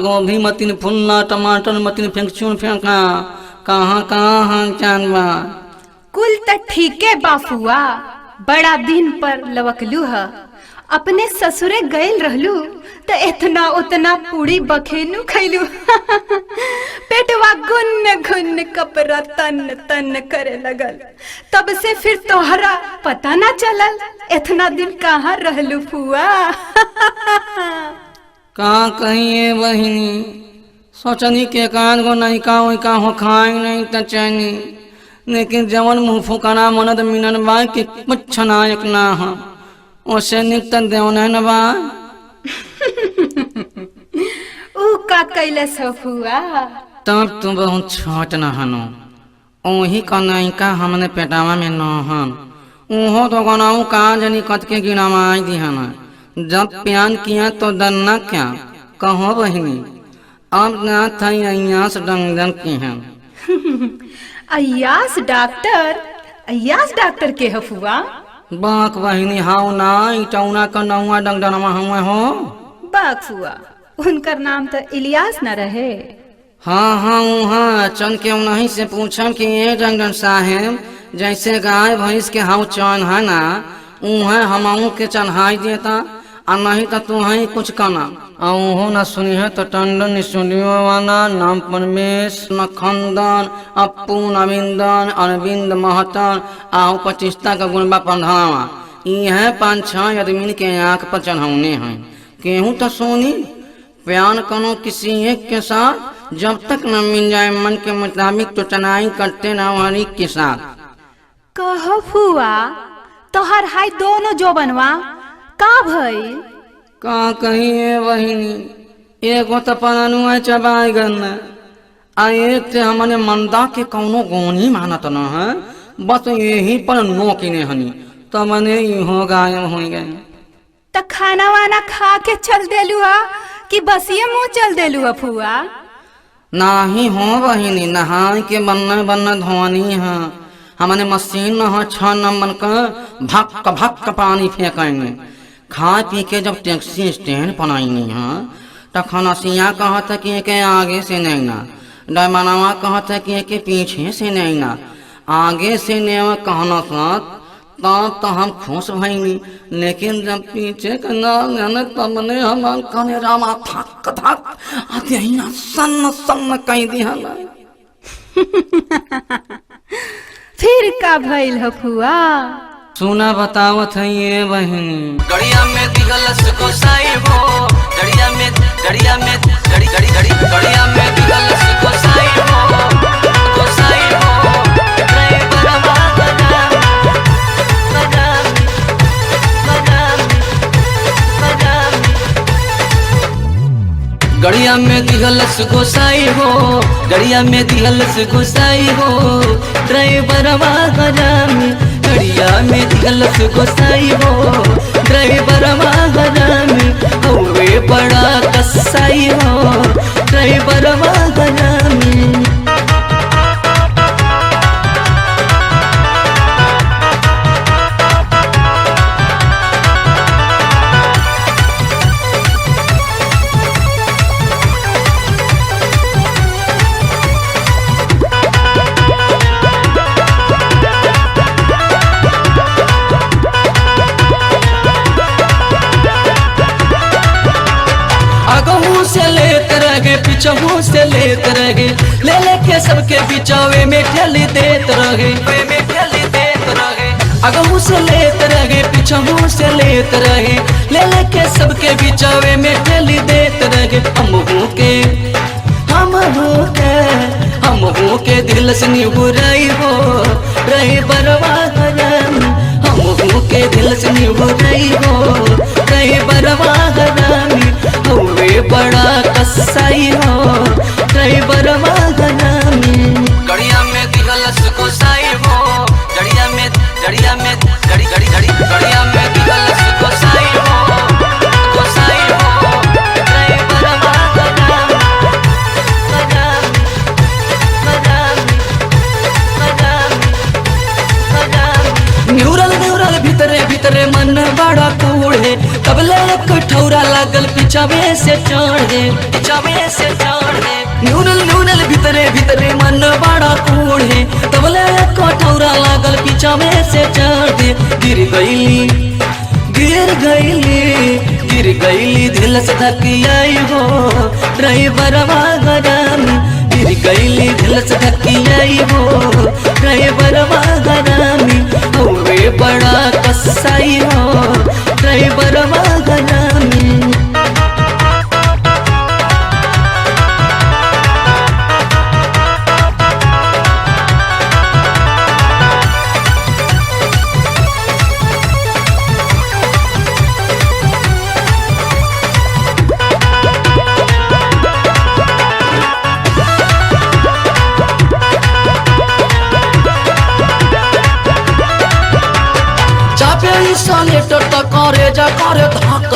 गोभी मतीन फुल्ला टमाटर मतीन फेंकचून फेंका कहाँ कहाँ जानबा कुल त ठीके बाफुआ। बड़ा दिन पर लवकलू ह। अपने ससुरे गइल रहलू त इतना उतना पूरी बखेलू खैलू। पेटवा गुन गुन कपरा तन तन करे लगल। तब से फिर तोहरा पता ना चलल इतना दिन कहाँ रहलू फुआ। कहाँ कहिए बहिनी सोचनी के कान को नहीं का वही का हो खाई नहीं त चैनी लेकिन जवन मुँह फुकाना मनद मिनन बा कि कुछ नायक ना हम ओसे निक त देवना न बा। ऊ का कैलस हो फुआ। तब तू बहुत छोट न हनो ओही कनाई का हमने पेटावा में न हन उहो तो गनाऊ का जनी कत के गिनामाई दिहना। जब प्यान किया तो डरना क्या कहो बहिनी अब ना था अयास डंगन की हैं। अयास डॉक्टर के हो फुआ। बाक बहिनी हाउ ना इटौना का नौवा डंगडनमा हुए हो। बाक फुआ उनकर नाम तो इलियास न रहे। हाँ हाँ चन के उन्हीं से पूछम कि ये डंगडन साहेब जैसे गाय भैंस के हाउ चन है ना उहे हमाऊ के चढ़ाई देता और नहीं तो तुम्हें कुछ कहना और न सुनी है तो टंडन स्टूडियो वाला नाम परमेश नखंदन अप्पू नविंदन अरविंद महतन आओ पचिस्ता का गुणबा पंधावा यह 5-6 आदमी के आँख पर चढ़ाने हैं। केहू तो सोनी प्यार करो किसी एक के साथ जब तक न मिल जाए मन के मुताबिक तो चनाई करते ना हरी के साथ। कहो फुआ तोहर हाय दोनों जो बनवा का भइल। का कहिए बहिनी एगो तो परानुआ चबाई गन आ एक ते हमने मंदा के कौनो गोनी मानत न है बस यही पर नो किने हनी तो मने इहो गायब हो गए। त खाना वाना खा के चल देलू हा कि बस ये मुँह चल देलू हा फुआ। नाही हो बहिनी नहाय के बनना धोनी है हमने मशीन न हो 6 नंबर का भक्क भक्क पानी फेंकेंगे। खा पी के जब टैक्सी स्टैंड बनाई है तो खनसिया कहत है कि के आगे से नहीं ना डैमनवा कहत है कि के पीछे से नहीं ना आगे से नहीं कहना साथ तब तो हम खुश भईनी लेकिन जब पीछे का नाम तब ने हमार कने रामा थक थक आते ही ना सन्न सन्न कह दिया। फिर का भइल हो फुआ। सुना बतावत है ये बहनी गड़िया में दिगलस गोसाई हो गड़िया में गड़िया में गड़ी गड़ी गड़ी गड़िया में दिगलस गोसाई हो ड्राइवर गड़िया में दिगलस गोसाई हो गड़िया में दिगलस गोसाई हो ड्राइवर गड़िया में दिगलस गोसाई हो ड्राइवर हवे बड़ा कसाई हो ड्राइवर पिछहू से लेत रहे ले लेके सबके बिचावे में ठेली देत रहे अगहू से लेत रहे पिछहू से लेत रहे ले लेके सबके बिचावे में ठेली देत रहे। हमहू के दिल से निहुराई हो रहे बरवा हमहू के दिल से निहुराई हो रहे बरवा हवे बड़ा कसाई हो ड्राइवर गड़िया में दिगलस गोसाई हो गड़िया में गड़ी गड़ी गड़ी गड़िया में दिगलस गोसाई हो न्यूरल भीतरे भीतरे मन बड़ा कूड़े तबले एक ठौरा लागल पिछावे से से चढ़ दे गिर गईली दिल से धकियाई हो ड्राइवरवा हरामी गिर गईली दिल से धकियाई हो ड्राइवरवा हरामी हवे बड़ा कसाई हो ड्राइवरवा हरामी। लेटर तो करे जा करे धक